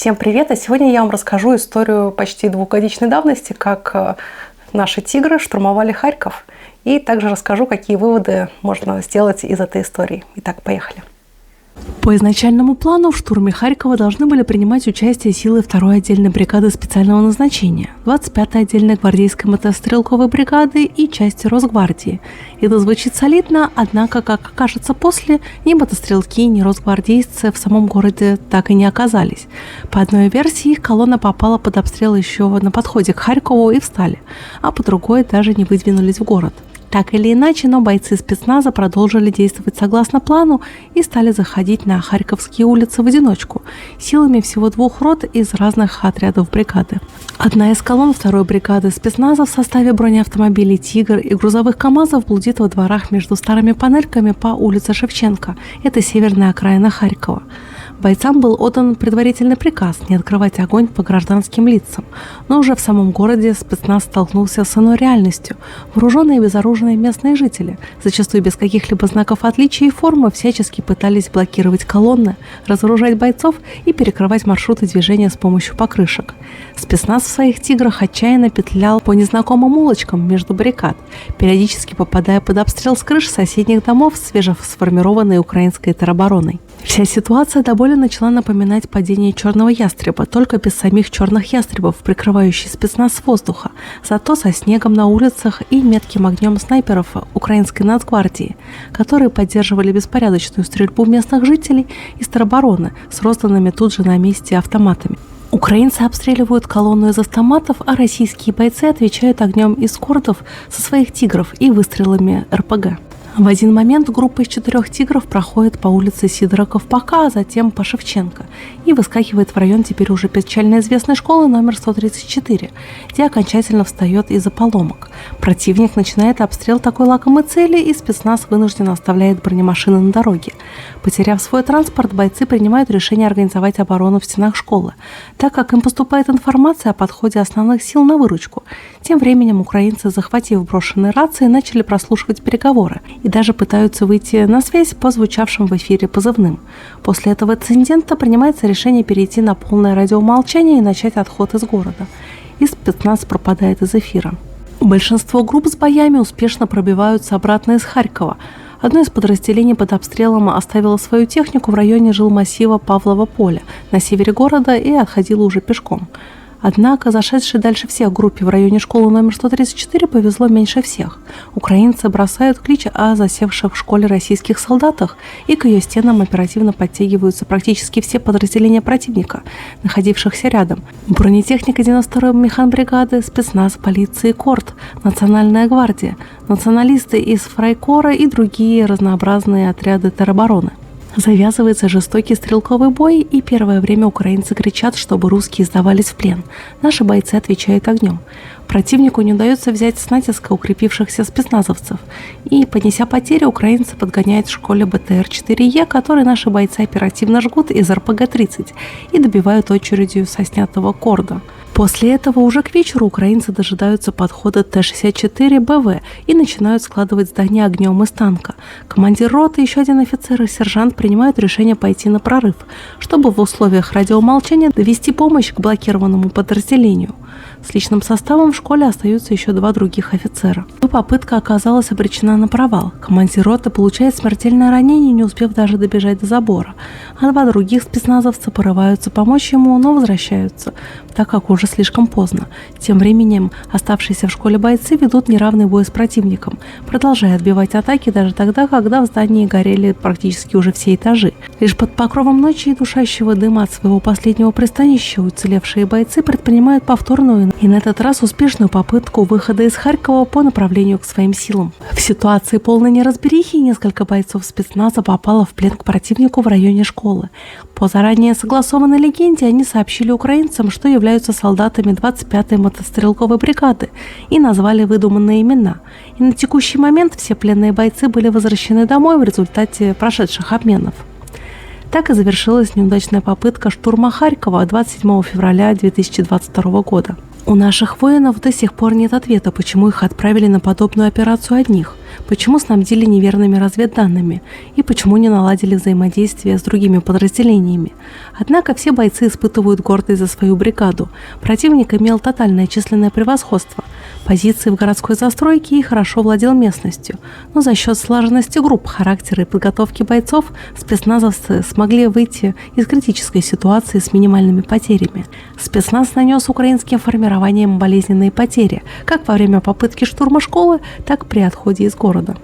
Всем привет! А сегодня я вам расскажу историю почти двухгодичной давности, как наши тигры штурмовали Харьков. И также расскажу, какие выводы можно сделать из этой истории. Итак, поехали. По изначальному плану в штурме Харькова должны были принимать участие силы 2-й отдельной бригады специального назначения, 25-й отдельной гвардейской мотострелковой бригады и части Росгвардии. Это звучит солидно, однако, как окажется после, ни мотострелки, ни росгвардейцы в самом городе так и не оказались. По одной версии, их колонна попала под обстрел еще на подходе к Харькову и встали, а по другой даже не выдвинулись в город. Так или иначе, но бойцы спецназа продолжили действовать согласно плану и стали заходить на харьковские улицы в одиночку, силами всего 2 рот из разных отрядов бригады. Одна из колонн 2-й бригады спецназа в составе бронеавтомобилей «Тигр» и грузовых КАМАЗов блудит во дворах между старыми панельками по улице Шевченко. Это северная окраина Харькова. Бойцам был отдан предварительный приказ не открывать огонь по гражданским лицам, но уже в самом городе спецназ столкнулся с иной реальностью. Вооруженные и безоружные местные жители, зачастую без каких-либо знаков отличия и формы, всячески пытались блокировать колонны, разоружать бойцов и перекрывать маршруты движения с помощью покрышек. Спецназ в своих «Тиграх» отчаянно петлял по незнакомым улочкам между баррикад, периодически попадая под обстрел с крыш соседних домов свежесформированной украинской теробороной. Вся ситуация до боли начала напоминать падение черного ястреба, только без самих черных ястребов, прикрывающих спецназ с воздуха, зато со снегом на улицах и метким огнем снайперов украинской нацгвардии, которые поддерживали беспорядочную стрельбу местных жителей из теробороны с розданными тут же на месте автоматами. Украинцы обстреливают колонну из автоматов, а российские бойцы отвечают огнем из кordов со своих «Тигров» и выстрелами РПГ. В один момент группа из 4 «Тигров» проходит по улице Сидора Ковпака, а затем по Шевченко и выскакивает в район теперь уже печально известной школы номер 134, где окончательно встает из-за поломок. Противник начинает обстрел такой лакомой цели, и спецназ вынужден оставляет бронемашины на дороге. Потеряв свой транспорт, бойцы принимают решение организовать оборону в стенах школы, так как им поступает информация о подходе основных сил на выручку. Тем временем украинцы, захватив брошенные рации, начали прослушивать переговоры и даже пытаются выйти на связь по звучавшим в эфире позывным. После этого инцидента принимается решение перейти на полное радиомолчание и начать отход из города. И спецназ пропадает из эфира. Большинство групп с боями успешно пробиваются обратно из Харькова. Одно из подразделений под обстрелом оставило свою технику в районе жилмассива Павлово поля на севере города и отходило уже пешком. Однако зашедшей дальше всех группе в районе школы номер 134 повезло меньше всех. Украинцы бросают клич о засевших в школе российских солдатах, и к ее стенам оперативно подтягиваются практически все подразделения противника, находившихся рядом. Бронетехника 92-й механбригады, спецназ, полиции, КОРД, Национальная гвардия, националисты из Фрайкора и другие разнообразные отряды теробороны. Завязывается жестокий стрелковый бой, и первое время украинцы кричат, чтобы русские сдавались в плен. Наши бойцы отвечают огнем. Противнику не удается взять с натиска укрепившихся спецназовцев, и, понеся потери, украинцы подгоняют в школе БТР-4Е, который наши бойцы оперативно жгут из РПГ-30 и добивают очередью со снятого корда. После этого уже к вечеру украинцы дожидаются подхода Т-64БВ и начинают складывать здание огнем из танка. Командир роты и еще один офицер и сержант принимают решение пойти на прорыв, чтобы в условиях радиомолчания довести помощь к блокированному подразделению. С личным составом в школе остаются еще 2 других офицера. Но попытка оказалась обречена на провал. Командир роты получает смертельное ранение, не успев даже добежать до забора. А 2 других спецназовца порываются помочь ему, но возвращаются, так как уже слишком поздно. Тем временем оставшиеся в школе бойцы ведут неравный бой с противником, продолжая отбивать атаки даже тогда, когда в здании горели практически уже все этажи. Лишь под покровом ночи и душащего дыма от своего последнего пристанища уцелевшие бойцы предпринимают повторную и на этот раз успешную попытку выхода из Харькова по направлению к своим силам. В ситуации полной неразберихи несколько бойцов спецназа попало в плен к противнику в районе школы. По заранее согласованной легенде они сообщили украинцам, что являются солдатами 25-й мотострелковой бригады, и назвали выдуманные имена. И на текущий момент все пленные бойцы были возвращены домой в результате прошедших обменов. Так и завершилась неудачная попытка штурма Харькова 27 февраля 2022 года. У наших воинов до сих пор нет ответа, почему их отправили на подобную операцию одних. почему снабдили неверными разведданными и почему не наладили взаимодействие с другими подразделениями. Однако все бойцы испытывают гордость за свою бригаду. Противник имел тотальное численное превосходство, позиции в городской застройке и хорошо владел местностью. Но за счет слаженности групп, характера и подготовки бойцов спецназовцы смогли выйти из критической ситуации с минимальными потерями. Спецназ нанес украинским формированиям болезненные потери, как во время попытки штурма школы, так и при отходе из города.